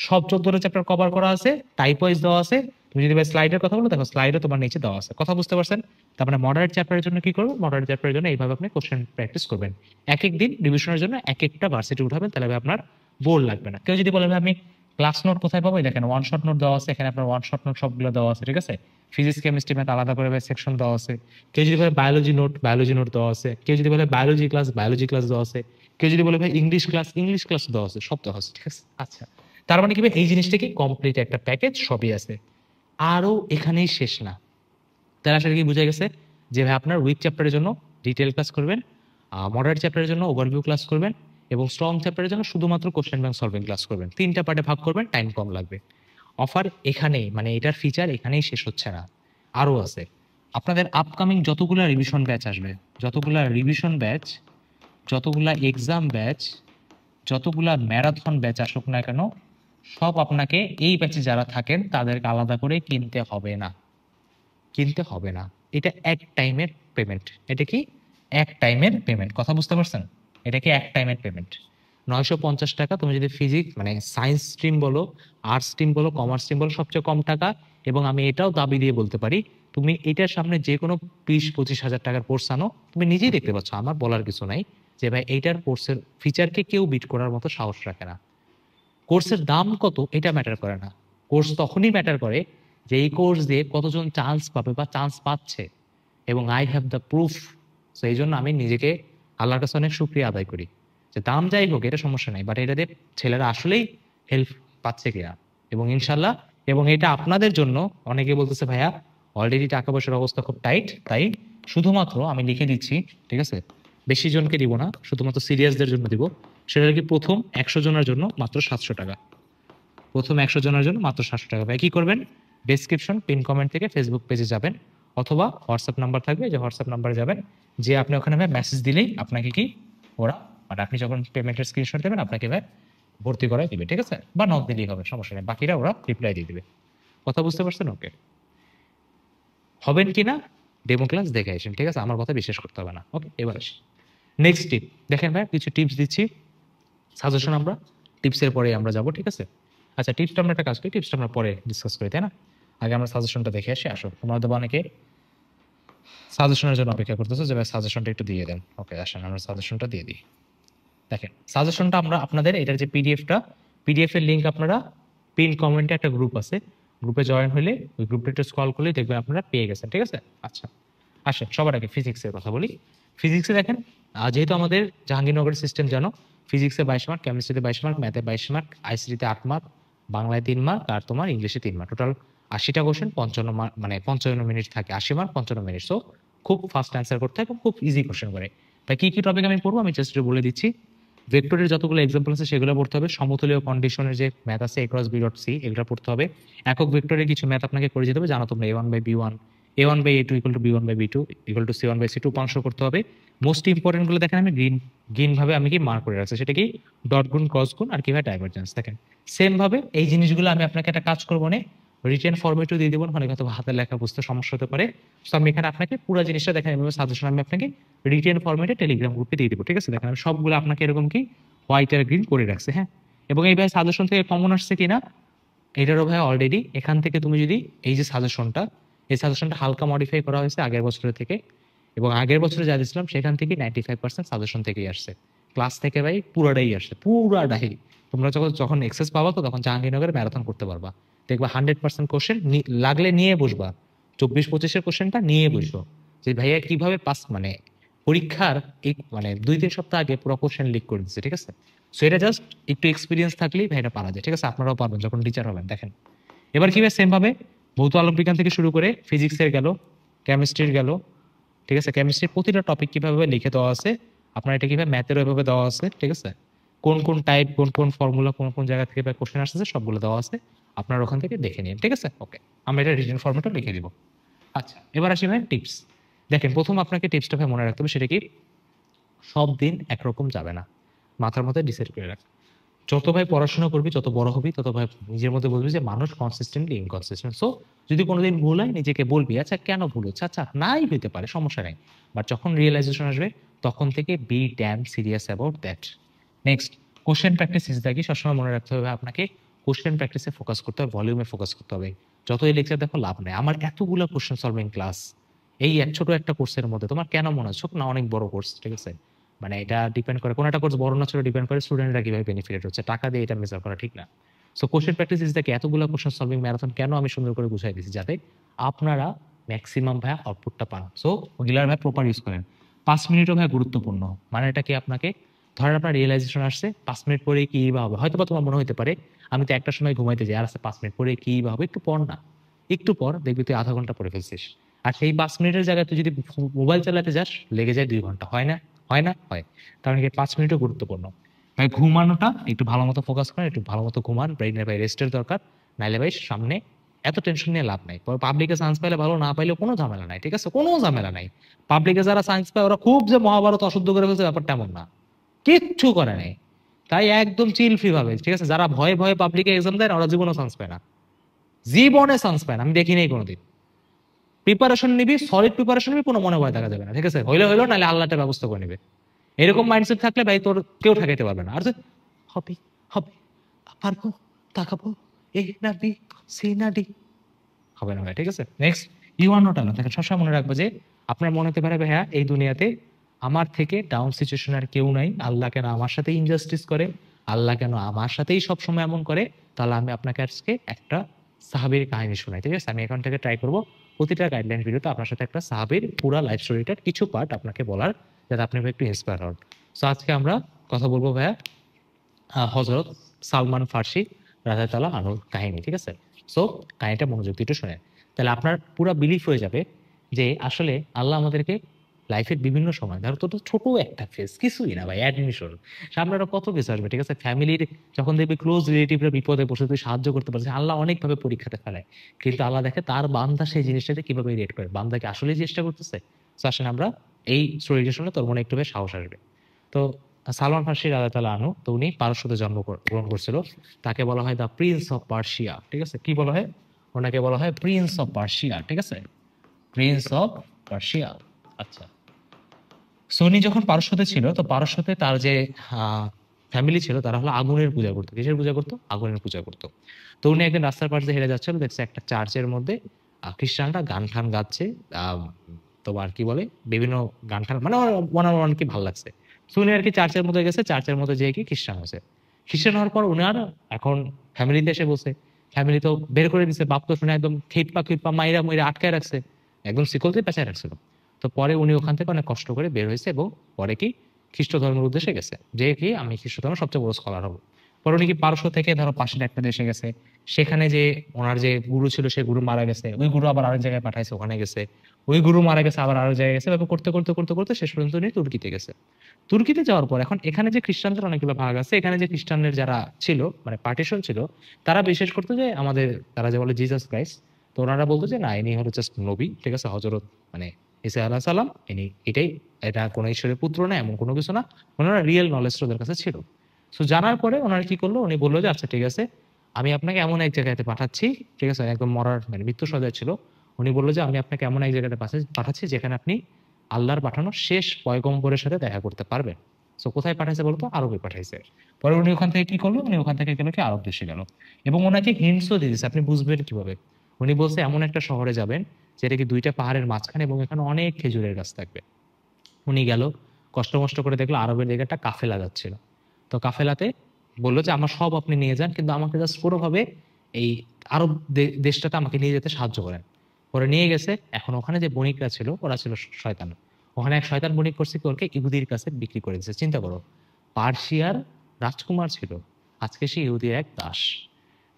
সব 14 চ্যাপ্টার কভার করা আছে, টাইপ ওয়াইজ দেওয়া আছে। তুমি যদি ভাই স্লাইডের কথা বলো, দেখো স্লাইডও তোমার নিচে দেওয়া আছে, কথা বুঝতে পারছেন? তার মানে মডারেট চ্যাপ্টারের জন্য কি করবেন, মডারেট চ্যাপ্টারের জন্য এইভাবে আপনি কোশ্চেন প্র্যাকটিস করবেন। এক এক দিন রিভিশনের জন্য এক একটা ভার্সিটি উঠাবেন, তাহলে আপনার বোর লাগবে না। কেউ যদি বলে ভাই আমি ক্লাস নোট কোথায় পাবো, দেখেন ওয়ান শট নোট দেওয়া আছে, এখানে আপনার ওয়ান শট নোট সবগুলো দেওয়া আছে, ঠিক আছে। ফিজিক্স কেমিস্ট্রি ম্যাথ আলাদা করে সেকশন দেওয়া আছে। কেউ যদি বলে বায়োলজি নোট, বায়োলজি নোট দেওয়া আছে। কেউ যদি বলে বায়োলজি ক্লাস, বায়োলজি ক্লাস দেওয়া আছে। কেউ যদি বলে ভাই ইংলিশ ক্লাস, ইংলিশ ক্লাস দেওয়া আছে, সব দেওয়া আছে, ঠিক আছে। আচ্ছা, তার মানে কি ভাই এই জিনিসটা কি কমপ্লিট একটা প্যাকেজ, সবই আছে, আরও এখানেই শেষ না। তার আসলে কি বোঝা গেছে যে ভাই আপনার উইক চ্যাপ্টারের জন্য ডিটেল ক্লাস করবেন, মডারেট চ্যাপ্টারের জন্য ওভারভিউ ক্লাস করবেন, এবং স্ট্রং চ্যাপ্টারের জন্য শুধুমাত্র কোশ্চেন ব্যাংক সলভিং ক্লাস করবেন। 3টা পার্টে ভাগ করবেন, টাইম কম লাগবে। অফার এখানেই, মানে এটার ফিচার এখানেই শেষ হচ্ছে না, আরও আছে। আপনাদের আপকামিং যতগুলা রিভিশন ব্যাচ আসবে, যতগুলা রিভিশন ব্যাচ, যতগুলা এক্সাম ব্যাচ, যতগুলা ম্যারাথন ব্যাচ আসুক না কেন, সব আপনাকে এই ব্যাচে যারা থাকেন তাদেরকে আলাদা করে কিনতে হবে না, কিনতে হবে না। এটা এক টাইমের পেমেন্ট। এটা কি এক টাইমের পেমেন্ট, কথা বুঝতে পারছেন? এটা কি এক টাইমের পেমেন্ট। 950 টাকা। তুমি যদি ফিজিক্স মানে সায়েন্স স্ট্রিম বলো, আর্টস স্ট্রিম বলো, কমার্স স্ট্রিম বলো, সবচেয়ে কম টাকা। এবং আমি এটাও দাবি দিয়ে বলতে পারি, তুমি এটার সামনে যে কোনো 20-25 হাজার টাকার কোর্স আনো, তুমি নিজেই দেখতে পাচ্ছ, আমার বলার কিছু নাই যে ভাই এইটার কোর্সের ফিচারকে কেউ বিট করার মতো সাহস রাখে না। কোর্সের দাম কত এটা ম্যাটার করে না, কোর্স তখনই ম্যাটার করে যে এই কোর্স দিয়ে কতজন চান্স পাবে বা চান্স পাচ্ছে, এবং I have the proof. So এই জন্য আমি নিজেকে আল্লাহর কাছে অনেক শুকরিয়া আদায় করি যে দাম যাই হোক এটা সমস্যা নাই, বাট এটা দিয়ে ছেলেরা আসলেই হেল্প পাচ্ছে কিনা। এবং ইনশাল্লাহ, এবং এটা আপনাদের জন্য, অনেকে বলতেছে ভাইয়া অলরেডি টাকা পয়সার অবস্থা খুব টাইট, তাই শুধুমাত্র আমি লিখে দিচ্ছি, ঠিক আছে, বেশি জনকে দিব না, শুধুমাত্র সিরিয়াসদের জন্য দিব। সেটা কি প্রথম 100 জনের জন্য মাত্র 700 টাকা, প্রথম 100 জনের জন্য মাত্র 700 টাকা। ভাই কি করবেন, ডেসক্রিপশন পিন কমেন্ট থেকে ফেসবুক পেজে যাবেন, অথবা হোয়াটসঅ্যাপ নাম্বার থাকবে, যে হোয়াটসঅ্যাপ নাম্বারে যাবেন, যে আপনি ওখানে ভাই মেসেজ দিলেই আপনাকে কি ওরা, মানে আপনি যখন পেমেন্টের স্ক্রিনশট দেবেন আপনাকে ভাই ভর্তি করাই দিবে, ঠিক আছে, বা নক দিলেই হবে, সমস্যা নেই, বাকিরা ওরা রিপ্লাই দিয়ে দিবে। কথা বুঝতে পারছেন? ওকে, হবেন কি না ডেমো ক্লাস দেখে আসেন, ঠিক আছে, আমার কথা বিশ্বাস করতে হবে না। ওকে, এবার আসি নেক্সট টিপ। দেখেন ভাই কিছু টিপস দিচ্ছি, সাজেশন আমরা টিপসের পরে আমরা যাব, ঠিক আছে। আচ্ছা, টিপসটা আমরা একটা কাজ করি, টিপসটা আমরা পরে ডিসকাস করি, তাই না? আগে আমরা সাজেশনটা দেখে আসি। আসো, তোমরা তো অনেকে সাজেশনের জন্য অপেক্ষা করতেছো যে ভাই সাজেশনটা একটু দিয়ে দেন। ওকে, আসেন আমরা সাজেশনটা দিয়ে দিই। দেখেন সাজেশনটা আমরা আপনাদের, এটার যে পিডিএফ এর লিঙ্ক আপনারা পিন কমেন্টে একটা গ্রুপ আছে, গ্রুপে জয়েন হলে ওই গ্রুপটা একটু স্ক্রল করলেই দেখবেন আপনারা পেয়ে গেছেন, ঠিক আছে। আচ্ছা আসেন, সবার আগে ফিজিক্সের কথা বলি। ফিজিক্সে দেখেন, যেহেতু আমাদের জাহাঙ্গীরনগর সিস্টেম জানো, ফিজিক্সে 22 মার্ক, কেমিস্ট্রিতে 22 মার্ক, ম্যাথে 22 মার্ক, আইসিটিতে 8 মার্ক, বাংলায় 3 মার্ক, আর তোমার ইংলিশে 3 মার্ক, টোটাল 80টা কোশ্চেন, 55 মার্ক, মানে 55 মিনিট থাকে, 80 মার্ক 55 মিনিট। সো খুব ফাস্ট অ্যান্সার করতে হয় এবং খুব ইজি কোশ্চেন করে। তাই কি কি টপিক আমি পড়বো আমি জাস্ট বলে দিচ্ছি। ভেক্টরের যতগুলো এক্সাম্পল আছে সেগুলো পড়তে হবে, সমতুলীয় কন্ডিশনের যে ম্যাথ আছে এক্রস বি ডট সি এগুলো পড়তে হবে, একক ভেক্টরের কিছু ম্যাথ আপনাকে করে যেতে হবে, জানো তোমরা a1/b1, a1/a2 equal to b1/b2 equal to c1/c2 উপাংশ করতে হবে। মোস্ট ইম্পর্টেন্ট গুলো দেখেন আমি গ্রিন ভাবে আমি কি মার্ক করে রাখছি, সেটা কি ডট গুণ ক্রস গুণ আর কিভাবে ডাইভারজেন্স। দেখেন সেম ভাবে এই জিনিসগুলো আমি আপনাকে একটা কাজ করবো না, রিটেন ফরম্যাটও দিয়ে দেবো, অনেক হয়তো হাতের লেখা বুঝতে সমস্যা হতে পারে। তো আমি এখানে আপনাকে পুরো জিনিসটা দেখেন, এভাবে সাজেশন আমি আপনাকে রিটেন ফরম্যাটে টেলিগ্রাম গ্রুপে দিয়ে দেবো, ঠিক আছে। দেখেন আমি সবগুলো আপনাকে এরকম কি হোয়াইট আর গ্রিন করে রাখছে, হ্যাঁ। এবং এই ভাই সাজেশন থেকে কমন আসছে কিনা এটারও ভাই অলরেডি এখান থেকে তুমি যদি এই যে সাজেশনটা, এই সাজেশনটা হালকা মডিফাই করা হয়েছে আগের বছরের থেকে, এবং আগের বছরে যা দিয়েছিলাম সেখান থেকে 95% সাজেশন থেকেই আসছে, ক্লাস থেকে ভাই পুরাটাই আসছে, পুরাটাই। তোমরা যখন যখন এক্সেস পাবা তো তখন জাহাঙ্গীরনগরে ম্যারাথন করতে পারবা, দেখবা 100% কোশ্চেন লাগলে নিয়ে বসবা, 24-25-এর কোশ্চেনটা নিয়ে বসবো, যে ভাইয়া কিভাবে পাস মানে পরীক্ষার এই মানে 2-3 সপ্তাহ আগে পুরো কোশ্চেন লিক করে দিচ্ছে, ঠিক আছে। সো এটা জাস্ট একটু এক্সপিরিয়েন্স থাকলেই ভাই এটা পারা যায়, ঠিক আছে। আপনারাও পারবেন যখন টিচার হবেন। দেখেন এবার কিভাবে সেম ভাবে ভৌত আলোক বিজ্ঞান থেকে শুরু করে ফিজিক্সের গেল, কেমিস্ট্রির গেল, ঠিক আছে। কেমিস্ট্রির প্রতিটা টপিক কিভাবে লিখে দেওয়া আছে, আপনার এটা কিভাবে ম্যাথেরও এভাবে দেওয়া আছে, ঠিক আছে। কোন কোন টাইপ, কোন কোন ফর্মুলা, কোন কোন জায়গা থেকে কোশ্চেন আসছে সবগুলো দেওয়া আছে, আপনার ওখান থেকে দেখে নিন, ঠিক আছে। ওকে, আমরা এটা রিটেন ফরম্যাটও লিখে দিব। আচ্ছা এবার আসি ভাই টিপস। দেখেন প্রথম আপনাকে টিপসটা ভাই মনে রাখতে হবে, সেটা কি, সব দিন একরকম যাবে না, মাথার মধ্যে ডিসাইড করে রাখ। যত ভাই পড়াশোনা করবি, যত বড় হবি, তত ভাই নিজের মধ্যে বুঝবি যে মানুষ কনসিস্টেন্টলি ইনকনসিস্টেন্ট। সো যদি কোনোদিন ভুল হয় নিজেকে বলবি, আচ্ছা কেন ভুল হচ্ছে, আচ্ছা নাই হইতে পারে, সমস্যা নাই। বাট যখন রিয়েলাইজেশন আসবে তখন থেকে be damn serious about that. Next, question practice is the কি। সবসময় মনে রাখতে হবে আপনাকে কোশ্চেন প্র্যাকটিসে ফোকাস করতে হবে, ভলিউমে ফোকাস করতে হবে। যতই লেকচার দেখো লাভ নাই, আমার এতগুলো কোশ্চেন সলভিং ক্লাস এই এক ছোট একটা কোর্সের মধ্যে, তোমার কেন মনে হচ্ছে না অনেক বড় কোর্স, ঠিক আছে। মানে এটা ডিপেন্ড করে, কোন একটা কোর্স বড় না ছোট ডিপেন্ড করে স্টুডেন্টরা কিভাবে বেনিফিটেড হচ্ছে, টাকা দিয়ে এটা মেজার করা ঠিক না। সো কোশ্চেন প্র্যাকটিস ইজ দেখে এতগুলো কোশ্চেন সলভিং ম্যারাথন কেন আমি সুন্দর করে বুঝাই দিচ্ছি, যাতে আপনারা ম্যাক্সিমাম ভাই আউটপুটটা পান। সো রেগুলার ভাই প্রপার ইউজ করেন। 5 মিনিটও ভাই গুরুত্বপূর্ণ, মানে এটা কি, আপনাকে ধরেন আপনার রিয়েলাইজেশন আসছে 5 মিনিট পরে কি বা হবে, হয়তো বা তোমার মনে হতে পারে আমি তো একটা সময় ঘুমাইতে যাই, আর আছে 5 মিনিট পরে কি বা হবে, একটু পর না, একটু পর দেখবি তুই আধা ঘন্টা পরে ফেলছিস। আর সেই 5 মিনিটের জায়গায় তুই যদি মোবাইল চালাতে যাস লেগে যায় 2 ঘন্টা, হয় না, হয় না, হয়। তার মানে 5 মিনিটও গুরুত্বপূর্ণ। ভাই ঘুমানোটা একটু ভালো মতো ফোকাস করেন, একটু ভালো মতো ঘুমান, ব্রেইনের ভাই রেস্টের দরকার। নাইলে ভাই সামনে এত টেনশন নিয়ে লাভ নাই, পাবলিকে চান্স পাইলে ভালো, না পাইলে কোনো ঝামেলা নাই, ঠিক আছে, কোনো ঝামেলা নাই। পাবলিকে যারা চান্স পায় ওরা খুব যে মহাভারত অশুদ্ধ করে ফেলছে ব্যাপারটা এমন না, কিচ্ছু করে নাই। তাই একদম চিল ফ্রি ভাবে, ঠিক আছে। যারা ভয়ে ভয়ে পাবলিকে এক্সাম দেয় না, ওরা জীবনে চান্স পায় না, জীবনে চান্স পায় না, আমি দেখি নাই কোনোদিন। প্রিপারেশন নিবি, সলিড প্রিপারেশন নিবি, কোনো মনে ভয় থাকা যাবে না, ঠিক আছে। হইলে হইলো, নাহলে আল্লাহটা ব্যবস্থা করে নিবে। এরকম মাইন্ডসেট থাকলে ভাই তোর কেউ ঠেকাইতে পারবে না। আর যে হবে হবে পারবো তাকাবো এ না বি সি না ডি, হবে না ভাই, ঠিক আছে। Next, you are not alone. দেখেন সবসময় মনে রাখবো যে আপনার মনে হতে পারে হ্যাঁ এই দুনিয়াতে আমার থেকে ডাউন সিচুয়েশন আর কেউ নাই, আল্লাহ কেন আমার সাথে ইনজাস্টিস করে, আল্লাহ কেন আমার সাথেই সবসময় এমন করে। তাহলে আমি আপনাকে আজকে একটা সাহাবীর কাহিনী শোনাই, ঠিক আছে। আমি এখন থেকে ট্রাই করবো প্রতিটা গাইডলাইন ভিডিওতে আপনার সাথে একটা সাহাবীর পুরা লাইফ স্টোরিটার কিছু পার্ট আপনাকে বলার, যাতে আপনি একটু ইন্সপায়ার হন। সো আজকে আমরা কথা বলবো ভাইয়া হজরত সালমান ফার্সি রাদিয়াল্লাহু আনহুর কাহিনী, ঠিক আছে। সো কাহিনীটা মনোযোগ দিয়ে একটু শোনেন, তাহলে আপনার পুরো বিলিফ হয়ে যাবে যে আসলে আল্লাহ আমাদেরকে লাইফের বিভিন্ন সময়, ধরো তো ছোট একটা ফেজ, কিছুই না ভাই, অ্যাডমিশন, সামনে আরো কত কিছু আসবে, ঠিক আছে। ফ্যামিলির যখন দেখবি ক্লোজ রিলেটিভরা বিপদে বসে তুই সাহায্য করতে পারছিস, আল্লাহ অনেকভাবে পরীক্ষাতে ফেলায়, কিন্তু আল্লাহ দেখে তার বান্দা সেই জিনিসটাকে কিভাবে রিয়েক্ট করে, বান্দাকে আসলে চেষ্টা করতেছে। তো আসলে আমরা এই স্টোরিটা শুনে তোর মনে একটু বেশ সাহস আসবে। তো সালমান ফার্সি রাদিয়াল্লাহু আনহু, তো উনি পারস্যতে জন্মগ্রহণ করছিল, তাকে বলা হয় দ্য প্রিন্স অফ পার্সিয়া, ঠিক আছে। কি বলা হয় ওনাকে, বলা হয় প্রিন্স অফ পার্সিয়া, ঠিক আছে, প্রিন্স অফ পার্সিয়া। আচ্ছা, সো উনি যখন পারস্যতে ছিল, তো পারস্যতে তার যে ফ্যামিলি ছিল তারা হলো আগুনের পূজা করতো। কিসের পূজা করতো? আগুনের পূজা করতো। তো উনি একদিন রাস্তার পাশ দিয়ে হেঁটে যাচ্ছিল, দেখছে একটা চার্চের মধ্যে খ্রিস্টানরা গান ঠান গাচ্ছে, আহ, তোমার কি বলে বিভিন্ন গান ঠান, মানে ওনার অনেক ভালো লাগছে। তো উনি আর কি চার্চের মধ্যে গেছে, চার্চের মধ্যে যেয়ে কি খ্রিস্টান হয়েছে। খ্রিস্টান হওয়ার পর উনার এখন ফ্যামিলিতে এসে বসে, ফ্যামিলি তো বের করে দিচ্ছে, বাপ তো শুনে একদম খিটপা খিটপা মাইরা মাইরা আটকায় রাখছে, একদম শিকল দিয়ে পেঁচায় রাখছিল। তো পরে উনি ওখান থেকে অনেক কষ্ট করে বের হয়েছে এবং পরে কি খ্রিস্ট ধর্মের উদ্দেশ্যে গেছে, যে কি আমি খ্রিস্ট ধর্মের সবচেয়ে বড় স্কলার হবো। পরে উনি কি পারস্য থেকে ধরো পাশের একটা দেশে গেছে, সেখানে যে ওনার যে গুরু ছিল সেই গুরু মারা গেছে, ওই গুরু আবার আরেক জায়গায় পাঠাইছে, ওখানে গেছে, ওই গুরু মারা গেছে, আবার আরেক জায়গায় গেছে, এভাবে করতে করতে করতে করতে শেষ পর্যন্ত উনি তুর্কিতে গেছে। তুর্কিতে যাওয়ার পর এখন এখানে যে খ্রিস্টানদের অনেকগুলো ভাগ আছে, এখানে যে খ্রিস্টানদের যারা ছিল মানে পার্টিশন ছিল, তারা বিশেষ করতো যে আমাদের, তারা যে বলে জিসাস ক্রাইস্ট, তো ওনারা বলতো যে না ইনি হলো জাস্ট নবী, ঠিক আছে, হজরত মানে ঈসা আলাইহিস সালাম, ইনি এটাই, এটা কোনো ঈশ্বরের পুত্র না, এমন কোনো কিছু না। ওনারা রিয়েল নলেজ ওদের কাছে ছিল। সো জানার পরে ওনারা কি করলো, উনি বললো যে আচ্ছা ঠিক আছে, আমি আপনাকে এমন এক জায়গাতে পাঠাচ্ছি, ঠিক আছে, একদম মরার মানে মৃত্যু সজ্জায় ছিল। উনি বললো যে আমি আপনাকে এমন এক জায়গাতে পাঠাচ্ছি যেখানে আপনি আল্লাহর পাঠানো শেষ পয়গম্বরের সাথে দেখা করতে পারবেন। সো কোথায় পাঠাইছে বলতো? আরবে পাঠাইছে। পরে উনি ওখান থেকে কি করলো, উনি ওখান থেকে গেল কি আরব দেশে গেল, এবং ওনাকে হিন্টসও দিয়ে দিচ্ছে, আপনি বুঝবেন কিভাবে। উনি বলছে এমন একটা শহরে যাবেন যেটা কি দুইটা পাহাড়ের মাঝখানে এবং এখানে অনেক খেজুরের গাছ থাকবে। উনি গেল, কষ্ট মষ্ট করে দেখলো আরবের দিকে একটা কাফেলা যাচ্ছিল। তো কাফেলাতে বললো যে আমার সব আপনি নিয়ে যান, কিন্তু আমাকে জাস্ট কোনোভাবে এই আরব দেশটাতে আমাকে নিয়ে যেতে সাহায্য করেন। পরে নিয়ে গেছে। এখন ওখানে যে বণিকরা ছিল ওরা ছিল শয়তান। ওখানে এক শয়তান বণিক করছে কি, ওকে ইহুদির কাছে বিক্রি করে দিচ্ছে। চিন্তা করো, পার্সিয়ার রাজকুমার ছিল, আজকে সে ইহুদির এক দাস।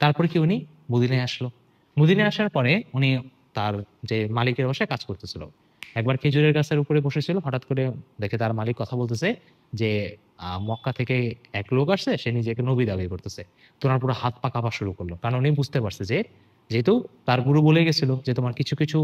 তারপরে কি উনি মদিনায় আসলো। মদিনায় আসার পরে উনি তার যে মালিকের বাসায় কাজ করতেছিল। একবার খেজুরের গাছের উপরে বসেছিল, হঠাৎ করে দেখে তার মালিক কথা বলতেছে যে মক্কা থেকে এক লোক আসছে, সে নিজেকে নবী দাবি করতেছে। তো ওনার পুরো হাত পা কাঁপা শুরু করলো, কারণ উনি বুঝতে পারছে যে যেহেতু তার গুরু বলে গেছিল যে তোমার কিছু কিছু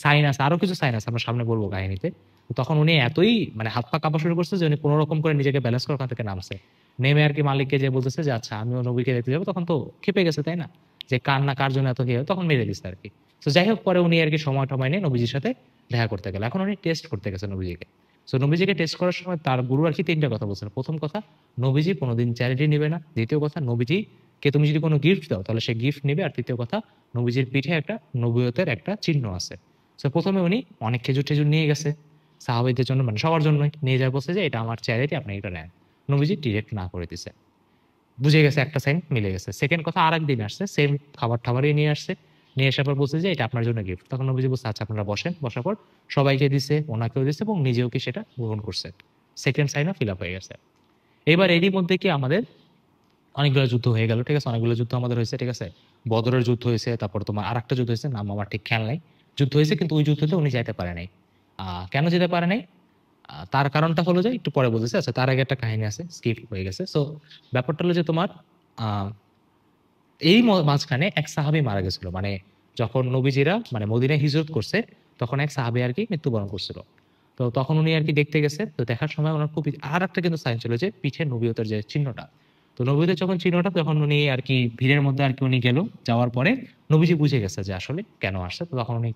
সাইন আছে, আরো কিছু সাইন আছে, আমরা সামনে বলবো কাহিনীতে। তো তখন উনি এতই মানে হাত পা কাঁপা শুরু করছে যে উনি কোনো রকম করে নিজেকে ব্যালেন্স করে ওখান থেকে নামছে। নেমে আর কি মালিককে যে বলতেছে যে আচ্ছা আমিও নবীকে দেখতে যাবো, তখন তো খেপে গেছে তাই না, যে কার না কার জন্য এত খেয়ে, তখন মেরে দিচ্ছে আর কি। তো যাই হোক, পরে উনি আর কি সময় টময় নিয়ে নবীজির সাথে দেখা করতে গেল। এখন উনি টেস্ট করতে গেছে নবীজিকে। তো নবীজিকে টেস্ট করার সময় তার গুরু আর কি তিনটা কথা বলছেন। প্রথম কথা, নবীজি কোনোদিন চ্যারিটি নেবে না। দ্বিতীয় কথা, নবীজি কে তুমি যদি কোনো গিফট দাও তাহলে সে গিফট নেবে। আর তৃতীয় কথা, নবীজির পিঠে একটা নবুয়তের একটা চিহ্ন আছে। তো প্রথমে উনি অনেক খেজুর টেজুর নিয়ে গেছে সাহাবাইদের জন্য, মানে সবার জন্যই নিয়ে যাওয়া, বলছে যে এটা আমার চ্যারিটি, আপনি এটা নেন। নবীজি ডিরেক্ট না করে দিছে। বুঝে গেছে, একটা সাইন মিলে গেছে। সেকেন্ড কথা, আর একদিন আসছে, সেম খাবার টাবারই নিয়ে আসছে। নিয়ে আসার পর বলছে যে এটা আপনার জন্য গিফট। তখন নবীজি বলছে আচ্ছা আপনারা বসেন। বসার পর সবাইকে দিছে, ওনাকেও দিছে এবং নিজেও কি সেটা গ্রহণ করছে। সেকেন্ড সাইনও ফিল আপ হয়ে গেছে। এবার এরই মধ্যে কি আমাদের অনেকগুলো যুদ্ধ হয়ে গেল, ঠিক আছে, অনেকগুলো যুদ্ধ আমাদের হয়েছে, ঠিক আছে। বদরের যুদ্ধ হয়েছে, তারপর তোমার আর একটা যুদ্ধ হয়েছে, নাম আমার ঠিক খেয়াল নাই। যুদ্ধ হয়েছে, কিন্তু ওই যুদ্ধতে উনি যাইতে পারে নাই। কেন যেতে পারে নাই? তার কারণটা হলো যে একটু পরে বলতেছে। আচ্ছা, তার আগে একটা কাহিনী আছে, স্কিপ হয়ে গেছে। সো ব্যাপারটা হলো যে তোমার আহ এই মাঝখানে এক সাহাবী মারা গেছিল। মানে যখন নবীজিরা মানে মদিনায় হিজরত করছে, তখন এক সাহাবী আর কি মৃত্যুবরণ করছিল। তো তখন উনি আর কি দেখতে গেছে। তো দেখার সময় ওনার খুব আর একটা কিন্তু সাইন ছিল যে পিঠে নবীয়তের যে চিহ্নটা। তো নবীদের যখন চিহ্নটা, তখন উনি আর কি ভিড়ের মধ্যে আর কি উনি গেল। যাওয়ার পরে নবীজি বুঝে গেছে যে আসলে কেন আসছে। তো তখন উনি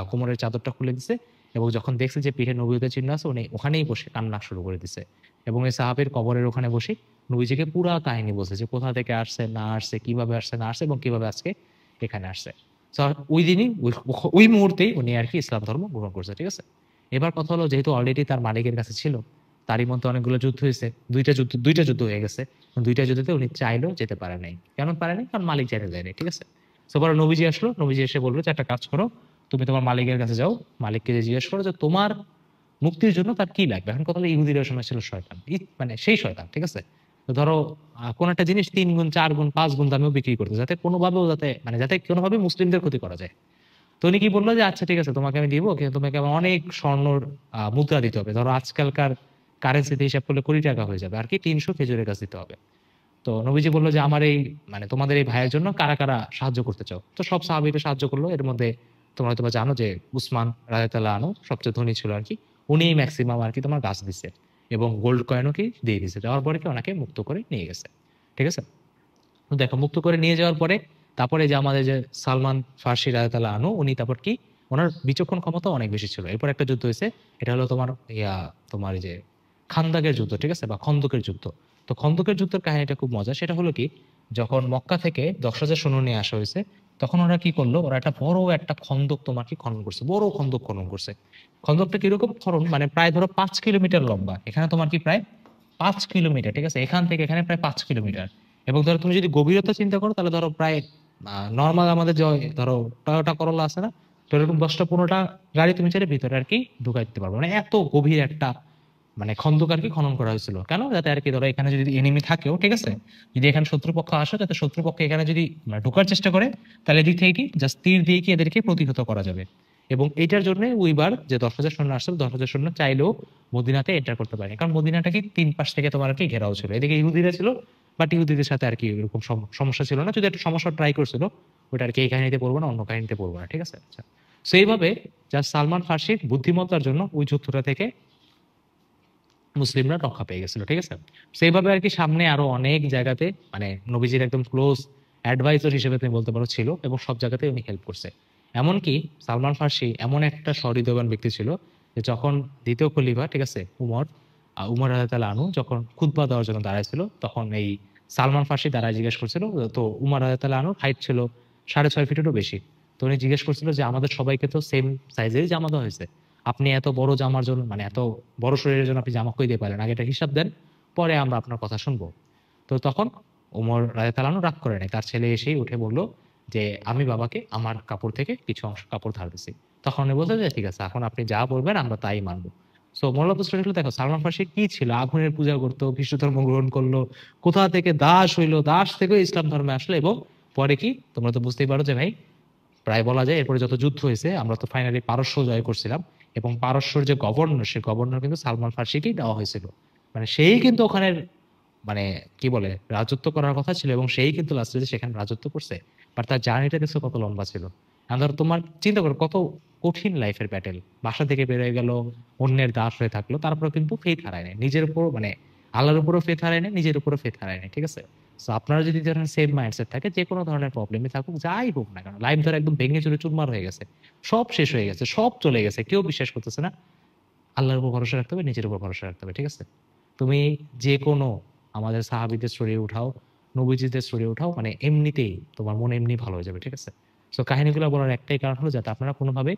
কোমরের চাদরটা খুলে দিছে, এবং যখন দেখছে যে পিঠে নবীয়তের চিহ্ন আছে, উনি ওখানেই বসে কান্না শুরু করে দিছে। এবং এই সাহাবের কবরের ওখানে বসে নবীজিকে পুরা কাহিনী বলছে যে কোথা থেকে আসছে না আসছে, কিভাবে আসছে না আসছে, এবং কিভাবে আজকে এখানে আসছে। তো ওই দিনই ওই মুহূর্তেই উনি আর কি ইসলাম ধর্ম গ্রহণ করছে, ঠিক আছে। এবার কথা হলো, যেহেতু অলরেডি তার মালিকের কাছে ছিল, তারই মধ্যে অনেকগুলো যুদ্ধ হয়েছে, দুইটা যুদ্ধ হয়ে গেছে। দুইটা যুদ্ধতে উনি চাইলেও যেতে পারে নাই। কেন পারে নাই? কারণ মালিক চাইতে দেয়নি, ঠিক আছে। তো পরে নবীজি আসলো, নবীজি এসে বললো যে একটা কাজ করো, তুমি তোমার মালিকের কাছে যাও, মালিককে যে জিজ্ঞেস করো যে তোমার মুক্তির জন্য তার কি লাগবে। এখন কথা হলো, ইহুদিরা সময় ছিল শয়তান, মানে সেই শয়তান, ঠিক আছে। তো ধরো কোন একটা জিনিস 3 গুণ 4 গুণ 5 গুণ দামেও বিক্রি করতে, যাতে কোনোভাবেও যাতে মানে যাতে কোনোভাবে মুসলিমদের ক্ষতি করা যায়। তো উনি কি বললো যে আচ্ছা ঠিক আছে, তোমাকে আমি দিব, কিন্তু তোমাকে আমার অনেক স্বর্ণর মুদ্রা দিতে হবে। ধরো আজকালকার কারেন্সিতে হিসাব করলে 20 টাকা হয়ে যাবে আর কি, 300 খেজুরের গাছ দিতে হবে। তো নবীজি বললো যে আমার এই মানে তোমাদের এই ভাইয়ের জন্য কারা কারা সাহায্য করতে চাও। তো সব সাহাবীরা সাহায্য করলো। এর মধ্যে তোমরা হয়তো বা জানো যে উসমান রাদিয়াল্লাহু আনহু সবচেয়ে ধনী ছিল আর কি। উনি ম্যাক্সিমাম আর কি তোমার গাছ দিচ্ছে, এবং গোল্ড কয়েনও কি দিয়ে দিচ্ছে। দেওয়ার পরে কি ওনাকে মুক্ত করে নিয়ে গেছে, ঠিক আছে। তো দেখো, মুক্ত করে নিয়ে যাওয়ার পরে তারপরে যে আমাদের যে সালমান ফার্সি রাদিয়াল্লাহু আনহু, উনি তারপর কি ওনার বিচক্ষণ ক্ষমতা অনেক বেশি ছিল। এরপর একটা যুদ্ধ হয়েছে, এটা হলো তোমার তোমার এই যে খান্দাকের যুদ্ধ, ঠিক আছে, বা খন্দকের যুদ্ধ। তো খন্দকের যুদ্ধের কাহিনীটা খুব মজা। সেটা হলো কি, যখন মক্কা থেকে 10,000 সৈন্য নিয়ে আসা হয়েছে, তখন ওরা কি করলো, ওরা একটা বড় একটা খন্দক তোমার কি খনন করছে, বড় খন্দক খনন করছে। খন্দকটা কিরকম খনন, মানে প্রায় ধরো 5 কিলোমিটার লম্বা। এখানে তোমার কি প্রায় 5 কিলোমিটার, ঠিক আছে, এখান থেকে এখানে প্রায় 5 কিলোমিটার। এবং ধরো তুমি যদি গভীরতা চিন্তা করো, তাহলে ধরো প্রায় নর্মাল আমাদের যে ধরো টয়োটা করোলা আছে না, তো এরকম 10টা 15টা গাড়ি তুমি চাইলে ভিতরে আর কি ঢুকাই দিতে পারবো। মানে এত গভীর একটা মানে খন্দক আর কি খনন করা হয়েছিল। কেন? যাতে আর কি ধরো এখানে যদি এনিমি থাকেও, ঠিক আছে, যদি এখানে শত্রুপক্ষ আসে, যাতে শত্রুপক্ষ এখানে যদি মানে ঢোকার চেষ্টা করে, তাহলে এদিক থেকে কি জাস্ট তীর দিয়ে কি এদেরকে প্রতিহত করা যাবে। এবং এইটার জন্য ওইবার যে 10,000 সৈন্য আসছিল, 10,000 সৈন্য চাইলেও মদিনাতে এন্টার করতে পারেনি, কারণ মদিনাটা কি 3 পাশ থেকে তোমার আর কি ঘেরাও ছিল। এদিকে ইহুদিরা ছিল, বাট ইহুদিদের সাথে আর কি এরকম সমস্যা ছিল না। যদি একটা সমস্যা ট্রাই করছিল, ওটা আর কি এই কাহিনীতে পড়বো না, অন্য কাহিনীতে পড়বো না, ঠিক আছে। আচ্ছা, তো এইভাবে যা সালমান ফার্সির বুদ্ধিমত্তার জন্য ওই যুদ্ধটা থেকে মুসলিমরা রক্ষা পেয়ে গেছিল, ঠিক আছে। সেইভাবে আর কি সামনে আরো অনেক জায়গাতে মানে নবীজির একদম ক্লোজ অ্যাডভাইজার হিসেবে তুমি বলতে পারো ছিল, এবং সব জায়গাতে উনি হেল্প করছে। এমনকি সালমান ফার্সি এমন একটা সহৃদয়বান ব্যক্তি ছিল যে যখন দ্বিতীয় খলিফা, ঠিক আছে, উমর রাদিয়াল্লাহু আনহু যখন খুতবা দেওয়ার জন্য দাঁড়াইছিল, তখন এই সালমান ফার্সি দাঁড়ায় জিজ্ঞেস করছিল। তো উমর রাদিয়াল্লাহু আনহুর হাইট ছিল 6.5 ফিটেরও বেশি। তো উনি জিজ্ঞেস করছিল যে আমাদের সবাইকে তো সেম সাইজেরই জামা দেওয়া হয়েছে, আপনি এত বড় জামার জন্য মানে এত বড় শরীরের জন্য আপনি জামা কই দিয়ে পারেন, আগে এটা হিসাব দেন, পরে আমরা আপনার কথা শুনবো। তো তখন ওমর রাদিয়াল্লাহু আনহু রাগ করে নাই, তার ছেলে এসেই উঠে বলল যে আমি বাবাকে আমার কাপড় থেকে কিছু অংশ কাপড় ধার দিছি। তখন উনি বলছে যে ঠিক আছে, এখন আপনি যা বলবেন আমরা তাই মানবো। সো মূলত স্টোরি হলো, দেখো সালমান ফার্সি কি ছিল, আগুনের পূজা করতো, খ্রিস্ট ধর্ম গ্রহণ করলো, কোথা থেকে দাস হইলো, দাস থেকে ইসলাম ধর্মে আসলো, এবং পরে কি তোমরা তো বুঝতেই পারো যে ভাই, প্রায় বলা যায় এরপরে যত যুদ্ধ হয়েছে আমরা তো ফাইনালি পারস্য জয় করছিলাম, এবং পারস্যর যে গভর্নর, সে গভর্নর কিন্তু সালমান ফার্সিকেই দেওয়া হয়েছিল। মানে সেই কিন্তু ওখানে মানে কি বলে রাজত্ব করার কথা ছিল, এবং সেই কিন্তু লাস্টে সেখানে রাজত্ব করছে। বাট তার জার্নিটা দেখছো কত লম্বা ছিল। এখন ধরো তোমার চিন্তা করো কত কঠিন লাইফের ব্যাটেল, বাসা থেকে বেরোয় গেল, অন্যের দাস হয়ে থাকলো, তারপরে কিন্তু ফেথ হারায় নাই নিজের উপর, মানে আল্লাহর উপরও ফেথ হারায় নাই, নিজের উপরও ফেথ হারায় নাই, ঠিক আছে। সো আপনারা যদি ধরেন সেম মাইন্ডসেট থাকে, যে কোনো ধরনের প্রবলেমই থাকুক, যাই হোক না কেন, লাইফ ধরে একদম ভেঙে চুরে চুরমার হয়ে গেছে, সব শেষ হয়ে গেছে, সব চলে গেছে, কেউ বিশ্বাস করতেছে না, আল্লাহর উপর ভরসা রাখতে হবে, নিজের উপর ভরসা রাখতে হবে, ঠিক আছে। তুমি যে কোনো আমাদের সাহাবীদের স্টোরি উঠাও, নবীজিদের স্টোরি উঠাও, মানে এমনিতেই তোমার মন এমনি ভালো হয়ে যাবে, ঠিক আছে। সো কাহিনীগুলো বলার একটাই কারণ হলো যাতে আপনারা কোনোভাবে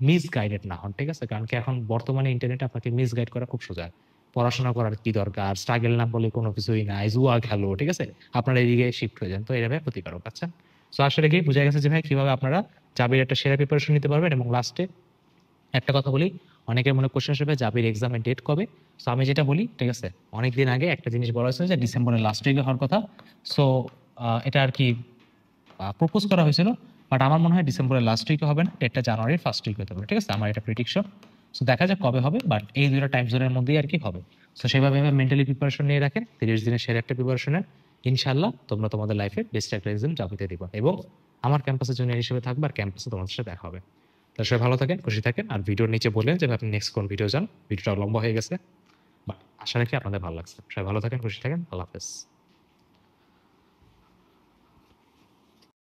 মিসগাইডেড না হন, ঠিক আছে। কারণ কি এখন বর্তমানে ইন্টারনেটে আপনাকে মিসগাইড করা খুব সোজা। পড়াশোনা করার কি দরকার, স্ট্রাগল না বলে কোনো কিছুই নাই, জুয়া খেলো, ঠিক আছে, আপনারা এদিকে শিফট হয়ে যান, তো এটা ভাই ক্ষতিকারক। আচ্ছা, সো আসলে কি বোঝা গেছে যে ভাই কিভাবে আপনারা জাবির একটা সেরা প্রিপারেশন নিতে পারবেন। এবং লাস্টে একটা কথা বলি, অনেকের মনে কোশ্চেন আসবে জাবির এক্সামের ডেট কবে। সো আমি যেটা বলি, ঠিক আছে, অনেকদিন আগে একটা জিনিস বলা হয়েছে যে ডিসেম্বরের লাস্ট উইকে হওয়ার কথা। সো এটা আর কি প্রপোজ করা হয়েছিল, বাট আমার মনে হয় ডিসেম্বরের লাস্ট উইকে হবে না, ডেটটা জানুয়ারির ফার্স্ট উইক হতে পারে, ঠিক আছে, আমার এটা প্রিডিকশন। সো দেখা যাক কবে হবে, বাট এই দুটো টাইম জোনের মধ্যেই আর কি হবে। সো সেভাবে মেন্টালি প্রিপারেশন নিয়ে রাখেন, 30 দিনের সেরা একটা প্রিপারেশন নেন, ইনশাল্লাহ তোমরা তোমাদের লাইফে বেস্ট একটা এক্সাম জাবিতে দিবা, এবং আমার ক্যাম্পাসের জুনিয়র হিসেবে থাকবে, আর ক্যাম্পাসে তোমাদের সাথে দেখা হবে। তো সবাই ভালো থাকেন, খুশি থাকেন, আর ভিডিওর নিচে বললেন যে আপনি নেক্সট কোন ভিডিও চান, ভিডিওটা লম্বা হয়ে গেছে, বাট আশা রাখি আপনাদের ভালো লাগছে। সবাই ভালো থাকেন, খুশি থাকেন, আল্লাহ হাফেজ।